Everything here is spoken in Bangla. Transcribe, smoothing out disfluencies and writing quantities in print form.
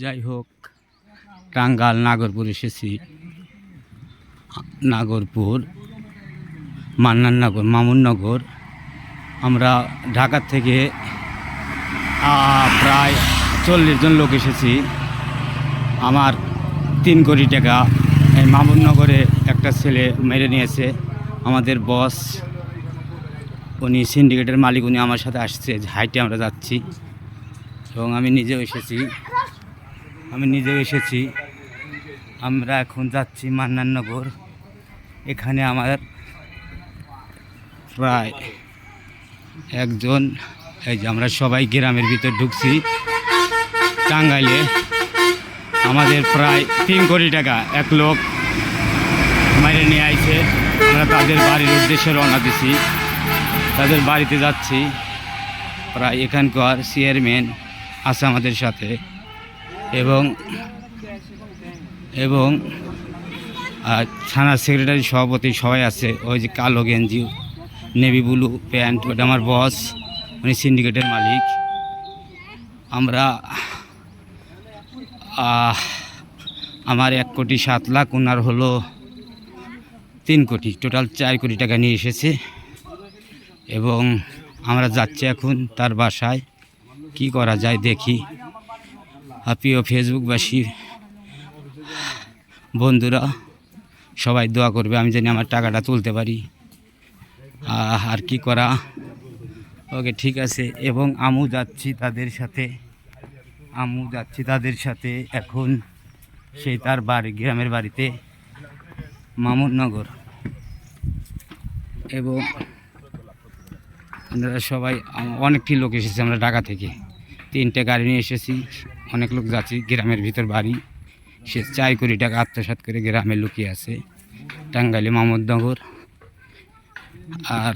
যাই হোক, টাঙ্গাইল নাগরপুর এসেছি। নাগরপুর, মান্নাননগর, মামুননগর। আমরা ঢাকা থেকে প্রায় 40 জন লোক এসেছি। আমার 3 কোটি টাকা এই মামুননগরে একটা ছেলে মেরে নিয়েছে। আমাদের বস, উনি সিন্ডিকেটের মালিক, উনি আমার সাথে আসছে, হাইটে আমরা যাচ্ছি। এবং আমি নিজেও এসেছি। আমরা এখন যাচ্ছি মান্নাননগর। এখানে আমার প্রায় একজন, এই যে আমরা সবাই গ্রামের ভিতর ঢুকছি টাঙ্গাইলে। আমাদের প্রায় 3 কোটি টাকা এক লোক মাইরে নিয়ে আইছে। আমরা তাদের বাড়ির উদ্দেশ্যে রওনা দিছি, তাদের বাড়িতে যাচ্ছি। প্রায় এখানকার চেয়ারম্যান আছে আমাদের সাথে, এবং থানা সেক্রেটারি, সভাপতি সবাই আছে। ওই যে কালো গেঞ্জি, নেভি ব্লু প্যান্ট, ওটা আমার বস, উনি সিন্ডিকেটের মালিক। আমরা আমার 1,07,00,000, ওনার হলো 3 কোটি, টোটাল 4 কোটি টাকা নিয়ে এসেছে। এবং আমরা যাচ্ছি এখন তার বাসায়। কি করা যায় দেখি। প্রিয় ফেসবুকবাসী বন্ধুরা, সবাই দোয়া করবে আমি জানি আমার টাকাটা তুলতে পারি। আর কি করা। ওকে, ঠিক আছে। এবং আমু যাচ্ছি তাদের সাথে এখন সেই তার বাড়ি, গ্রামের বাড়িতে, মামুননগর। এবং আমরা সবাই, অনেকটি লোক এসেছি আমরা ঢাকা থেকে। 3টে গাড়ি নিয়ে এসেছি, অনেক লোক যাচ্ছি গ্রামের ভিতর বাড়ি। সে 4 কোটি টাকা আত্মসাৎ করে গ্রামে লুকিয়ে আছে টাঙ্গাইলে মামুননগর। আর